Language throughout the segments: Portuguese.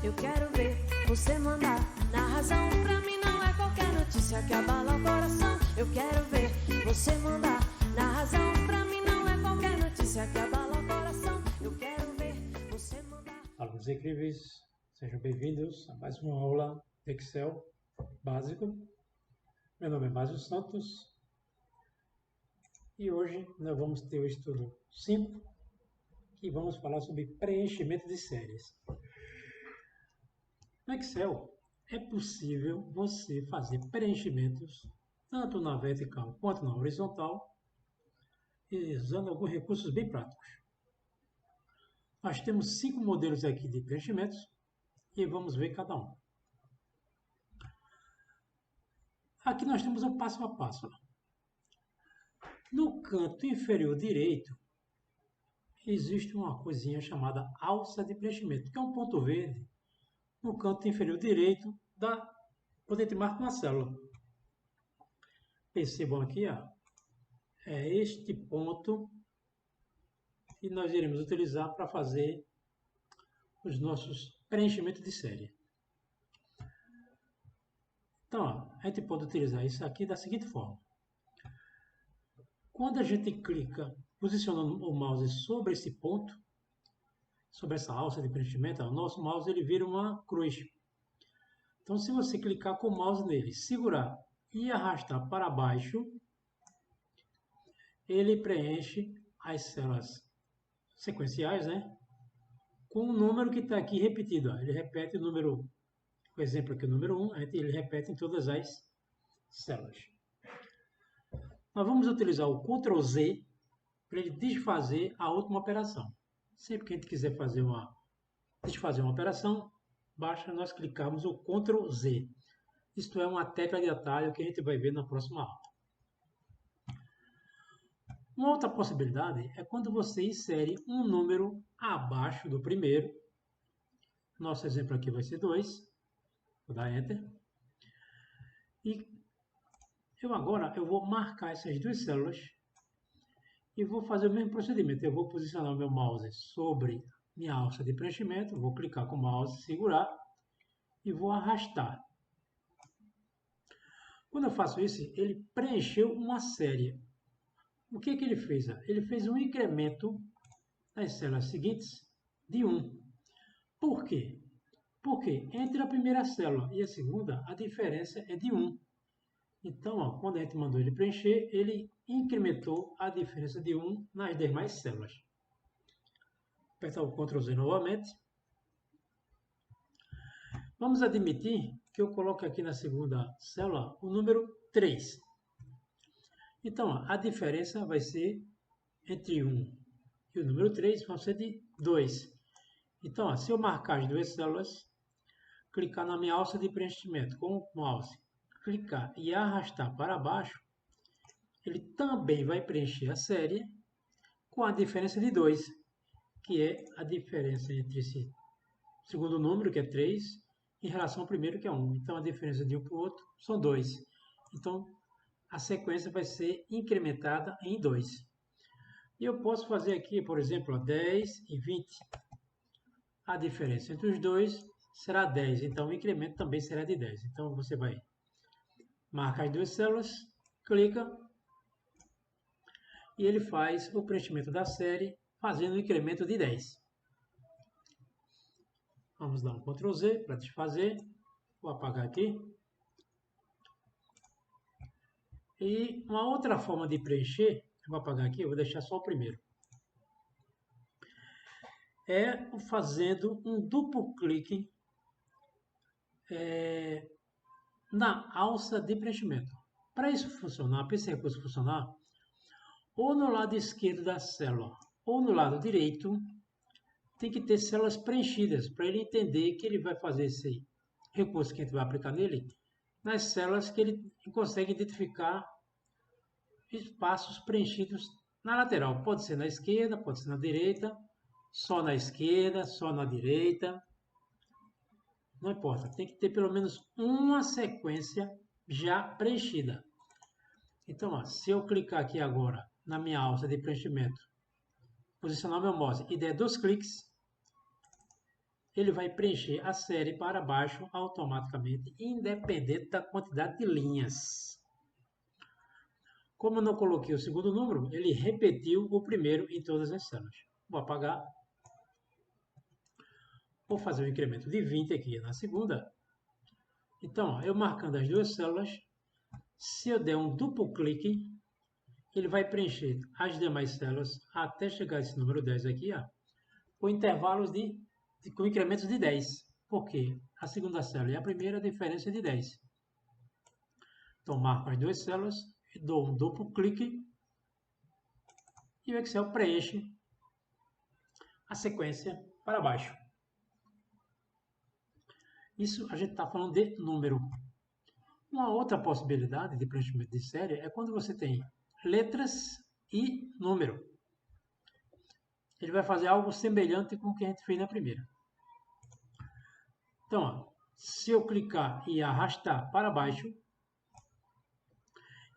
eu quero ver você mandar na razão. Pra mim não é qualquer notícia que abala o coração. Eu quero ver você mandar na razão. Pra mim não é qualquer notícia que abala o coração. Eu quero ver você mandar. Alunos incríveis, sejam bem-vindos a mais uma aula de Excel básico. Meu nome é Márcio Santos e hoje nós vamos ter o estudo 5, que vamos falar sobre preenchimento de séries. No Excel é possível você fazer preenchimentos tanto na vertical quanto na horizontal, usando alguns recursos bem práticos. Nós temos 5 modelos aqui de preenchimentos e vamos ver cada um. Aqui nós temos um passo a passo. No canto inferior direito, existe uma coisinha chamada alça de preenchimento, que é um ponto verde no canto inferior direito quando a gente marca uma célula. Percebam aqui, ó, é este ponto que nós iremos utilizar para fazer os nossos preenchimentos de série. Então, ó, a gente pode utilizar isso aqui da seguinte forma. Quando a gente clica, posicionando o mouse sobre esse ponto, sobre essa alça de preenchimento, o nosso mouse ele vira uma cruz. Então, se você clicar com o mouse nele, segurar e arrastar para baixo, ele preenche as células sequenciais, né? Com o número que está aqui repetido. Ó. Ele repete o número, por exemplo, aqui o número 1, ele repete em todas as células. Nós vamos utilizar o Ctrl Z para ele desfazer a última operação. Sempre que a gente quiser desfazer uma operação, basta nós clicarmos o Ctrl Z. Isto é uma tecla de atalho que a gente vai ver na próxima aula. Uma outra possibilidade é quando você insere um número abaixo do primeiro. Nosso exemplo aqui vai ser 2. Vou dar Enter. E agora eu vou marcar essas duas células e vou fazer o mesmo procedimento. Eu vou posicionar o meu mouse sobre minha alça de preenchimento, vou clicar com o mouse, segurar e vou arrastar. Quando eu faço isso, ele preencheu uma série. O que ele fez? Ele fez um incremento nas células seguintes de 1. Por quê? Porque entre a primeira célula e a segunda, a diferença é de 1. Então, ó, quando a gente mandou ele preencher, ele incrementou a diferença de 1 nas demais células. Vou apertar o Ctrl Z novamente. Vamos admitir que eu coloque aqui na segunda célula o número 3. Então, ó, a diferença vai ser entre 1 e o número 3, vai ser de 2. Então, ó, se eu marcar as duas células, clicar na minha alça de preenchimento com o mouse, clicar e arrastar para baixo, ele também vai preencher a série com a diferença de 2, que é a diferença entre esse segundo número, que é 3, em relação ao primeiro, que é 1. Então, a diferença de um para o outro são 2. Então, a sequência vai ser incrementada em 2. E eu posso fazer aqui, por exemplo, 10 e 20. A diferença entre os dois será 10. Então, o incremento também será de 10. Então, você vai marcar as duas células, clica e ele faz o preenchimento da série fazendo um incremento de 10. Vamos dar um Ctrl Z para desfazer. Vou apagar aqui. E uma outra forma de preencher, eu vou apagar aqui, eu vou deixar só o primeiro. É fazendo um duplo clique na alça de preenchimento. Para isso funcionar, para esse recurso funcionar, ou no lado esquerdo da célula ou no lado direito, tem que ter células preenchidas para ele entender que ele vai fazer esse recurso que a gente vai aplicar nele nas células que ele consegue identificar espaços preenchidos na lateral. Pode ser na esquerda, pode ser na direita, só na esquerda, só na direita. Não importa, tem que ter pelo menos uma sequência já preenchida. Então, ó, se eu clicar aqui agora na minha alça de preenchimento, posicionar meu mouse e der 2 cliques, ele vai preencher a série para baixo automaticamente, independente da quantidade de linhas. Como eu não coloquei o segundo número, ele repetiu o primeiro em todas as células. Vou apagar. Vou fazer o incremento de 20 aqui na segunda. Então, eu marcando as duas células, se eu der um duplo clique, ele vai preencher as demais células até chegar a esse número 10 aqui, ó, com intervalos com incrementos de 10. Porque a segunda célula e a primeira, a diferença é de 10. Então, marco as duas células, dou um duplo clique e o Excel preenche a sequência para baixo. Isso a gente está falando de número. Uma outra possibilidade de preenchimento de série é quando você tem letras e número. Ele vai fazer algo semelhante com o que a gente fez na primeira. Então, ó, se eu clicar e arrastar para baixo,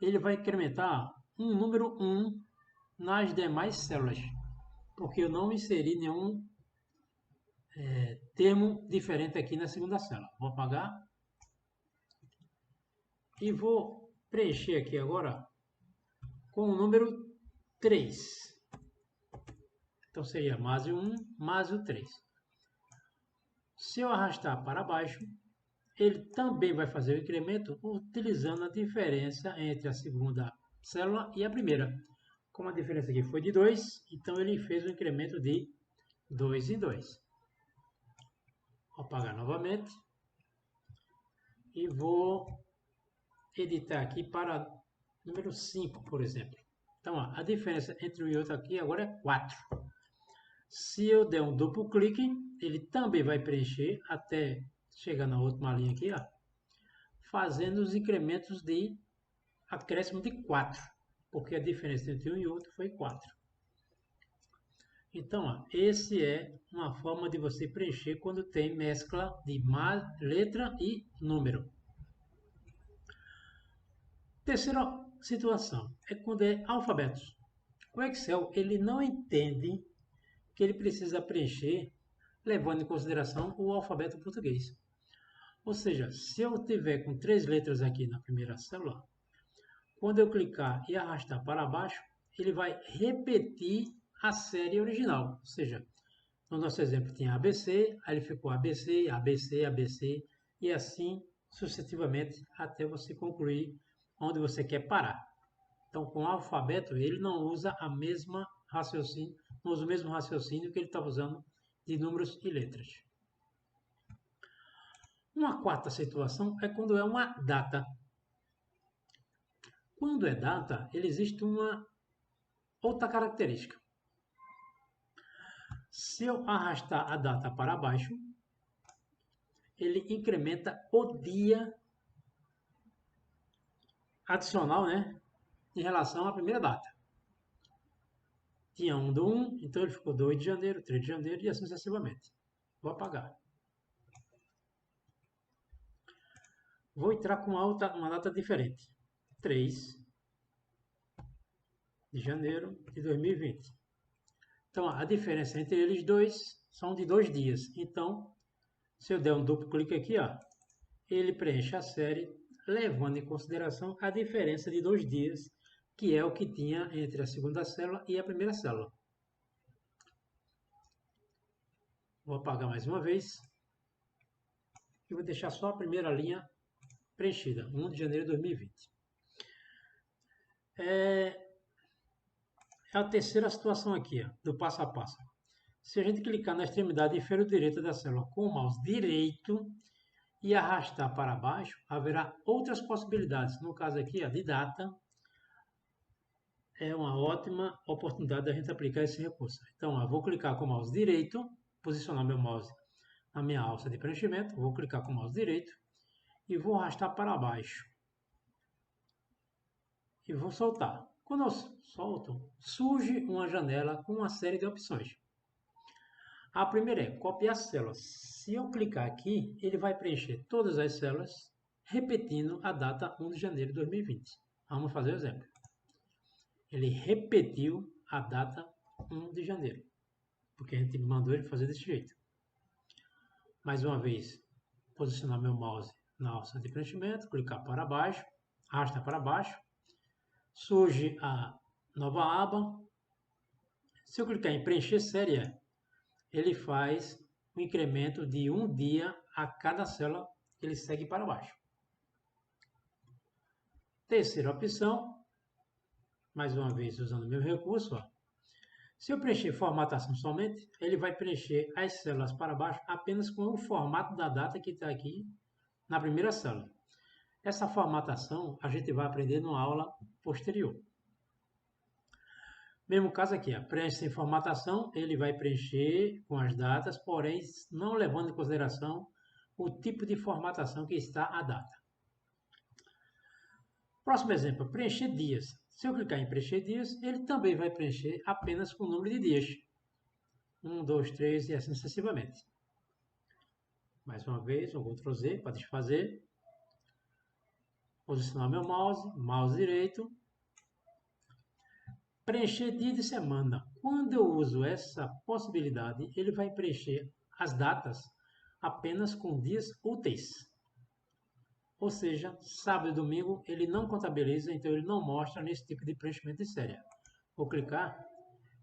ele vai incrementar um número 1 nas demais células, porque eu não inseri nenhum termo diferente aqui na segunda célula. Vou apagar e vou preencher aqui agora com o número 3. Então seria mais o 1 mais o 3. Se eu arrastar para baixo, ele também vai fazer o incremento utilizando a diferença entre a segunda célula e a primeira. Como a diferença aqui foi de 2, então ele fez o incremento de 2 em 2. Vou apagar novamente e vou editar aqui para número 5, por exemplo. Então, ó, a diferença entre um e outro aqui agora é 4. Se eu der um duplo clique, ele também vai preencher até chegar na última linha aqui, ó, fazendo os incrementos de acréscimo de 4, porque a diferença entre um e outro foi 4. Então, ó, esse é uma forma de você preencher quando tem mescla de letra e número. Terceira situação é quando é alfabetos. O Excel ele não entende que ele precisa preencher levando em consideração o alfabeto português. Ou seja, se eu tiver com 3 letras aqui na primeira célula, quando eu clicar e arrastar para baixo, ele vai repetir a série original. Ou seja, no nosso exemplo tinha ABC, aí ele ficou ABC, ABC, ABC e assim sucessivamente até você concluir onde você quer parar. Então, com o alfabeto, ele não usa o mesmo raciocínio que ele estava usando de números e letras. Uma quarta situação é quando é uma data. Quando é data, ele existe uma outra característica. Se eu arrastar a data para baixo, ele incrementa o dia adicional, né, em relação à primeira data. Tinha 1 do 1, então ele ficou 2 de janeiro, 3 de janeiro e assim sucessivamente. Vou apagar. Vou entrar com uma data diferente. 3 de janeiro de 2020. Então, a diferença entre eles dois são de 2 dias. Então, se eu der um duplo clique aqui, ó, ele preenche a série, levando em consideração a diferença de 2 dias, que é o que tinha entre a segunda célula e a primeira célula. Vou apagar mais uma vez. E vou deixar só a primeira linha preenchida, 1 de janeiro de 2020. É a terceira situação aqui, ó, do passo a passo. Se a gente clicar na extremidade inferior direita da célula com o mouse direito e arrastar para baixo, haverá outras possibilidades. No caso aqui, ó, de data, é uma ótima oportunidade da gente aplicar esse recurso. Então, eu vou clicar com o mouse direito, posicionar meu mouse na minha alça de preenchimento, vou clicar com o mouse direito e vou arrastar para baixo. E vou soltar. Quando eu solto, surge uma janela com uma série de opções. A primeira é copiar células. Se eu clicar aqui, ele vai preencher todas as células, repetindo a data 1 de janeiro de 2020. Vamos fazer o exemplo. Ele repetiu a data 1 de janeiro, porque a gente mandou ele fazer desse jeito. Mais uma vez, posicionar meu mouse na alça de preenchimento, clicar para baixo, arrasta para baixo, surge a nova aba. Se eu clicar em preencher série, ele faz um incremento de um dia a cada célula que ele segue para baixo. Terceira opção, mais uma vez usando o meu recurso, ó. Se eu preencher formatação somente, ele vai preencher as células para baixo apenas com o formato da data que está aqui na primeira célula. Essa formatação a gente vai aprender numa aula posterior. Mesmo caso aqui, preenche sem formatação, ele vai preencher com as datas, porém não levando em consideração o tipo de formatação que está a data. Próximo exemplo, preencher dias. Se eu clicar em preencher dias, ele também vai preencher apenas com o número de dias. 1, 2, 3 e assim sucessivamente. Mais uma vez, um Ctrl Z para desfazer. Posicionar meu mouse direito. Preencher dia de semana. Quando eu uso essa possibilidade, ele vai preencher as datas apenas com dias úteis. Ou seja, sábado e domingo ele não contabiliza, então ele não mostra nesse tipo de preenchimento de série. Vou clicar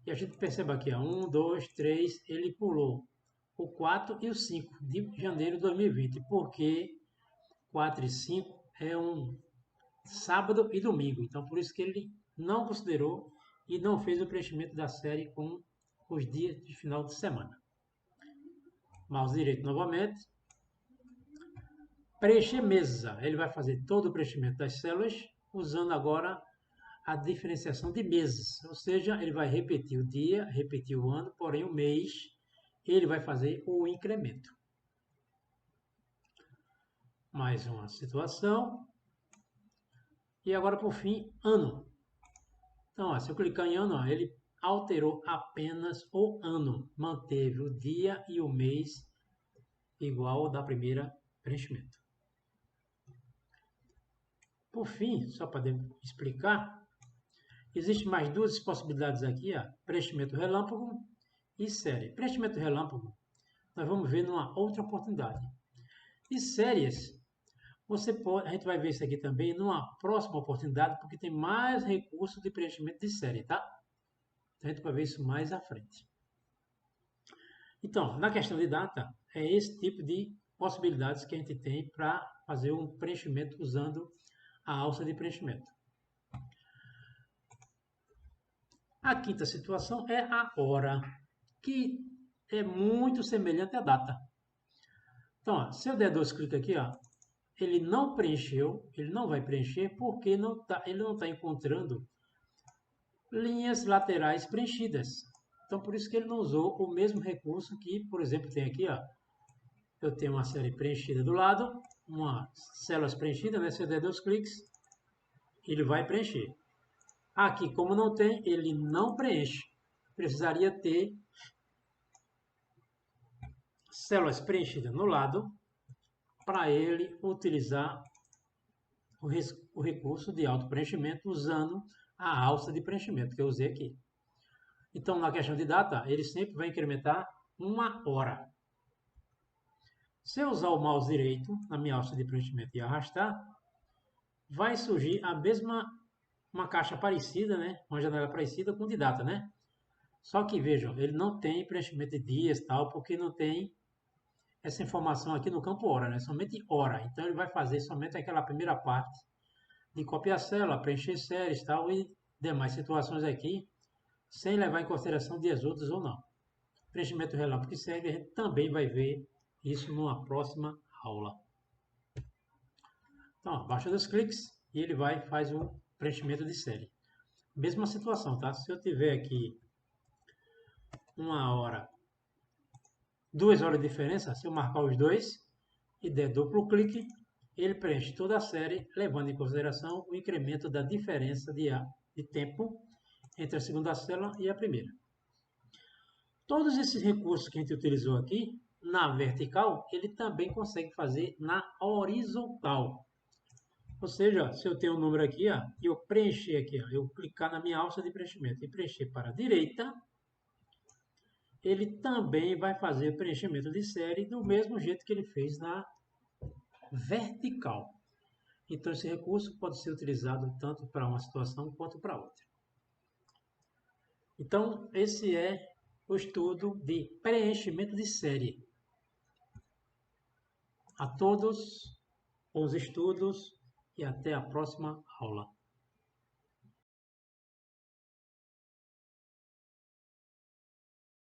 e a gente percebe aqui, 1, 2, 3, ele pulou o 4 e o 5 de janeiro de 2020, porque 4 e 5 é um sábado e domingo, então por isso que ele não considerou e não fez o preenchimento da série com os dias de final de semana. Mouse direito novamente. Preencher mesa, ele vai fazer todo o preenchimento das células, usando agora a diferenciação de meses, ou seja, ele vai repetir o dia, repetir o ano, porém o mês, ele vai fazer o incremento. Mais uma situação. E agora, por fim, ano. Então, se eu clicar em ano, ele alterou apenas o ano, manteve o dia e o mês igual ao da primeira preenchimento. Por fim, só para explicar, existem mais duas possibilidades aqui, preenchimento relâmpago e série. Preenchimento relâmpago, nós vamos ver numa outra oportunidade. E séries, a gente vai ver isso aqui também numa próxima oportunidade, porque tem mais recursos de preenchimento de série, tá? Então a gente vai ver isso mais à frente. Então, na questão de data, é esse tipo de possibilidades que a gente tem para fazer um preenchimento usando a alça de preenchimento. A quinta situação é a hora, que é muito semelhante à data. Então, se eu der dois cliques aqui, ele não preencheu, ele não vai preencher porque ele não está encontrando linhas laterais preenchidas. Então, por isso que ele não usou o mesmo recurso que, por exemplo, tem aqui, eu tenho uma série preenchida do lado, uma células preenchida, né? Se eu der dois cliques, ele vai preencher. Aqui, como não tem, ele não preenche. Precisaria ter células preenchidas no lado para ele utilizar o recurso de auto-preenchimento usando a alça de preenchimento que eu usei aqui. Então, na questão de data, ele sempre vai incrementar 1 hora. Se eu usar o mouse direito na minha alça de preenchimento e arrastar, vai surgir uma caixa parecida, né? Uma janela parecida com de data, né? Só que, vejam, ele não tem preenchimento de dias tal, porque não tem essa informação aqui no campo hora, né? Somente hora. Então, ele vai fazer somente aquela primeira parte de copiar célula, preencher séries tal, e demais situações aqui, sem levar em consideração dias úteis ou não. Preenchimento relâmpago que segue, a gente também vai ver isso numa próxima aula. Então, baixa dois cliques e ele faz o preenchimento de série. Mesma situação, tá? Se eu tiver aqui 1 hora, 2 horas de diferença, se eu marcar os dois e der duplo clique, ele preenche toda a série, levando em consideração o incremento da diferença de tempo entre a segunda célula e a primeira. Todos esses recursos que a gente utilizou aqui, na vertical, ele também consegue fazer na horizontal. Ou seja, se eu tenho um número aqui, e eu preencher aqui, eu clicar na minha alça de preenchimento e preencher para a direita, ele também vai fazer preenchimento de série do mesmo jeito que ele fez na vertical. Então, esse recurso pode ser utilizado tanto para uma situação quanto para outra. Então, esse é o estudo de preenchimento de série. A todos, bons estudos e até a próxima aula.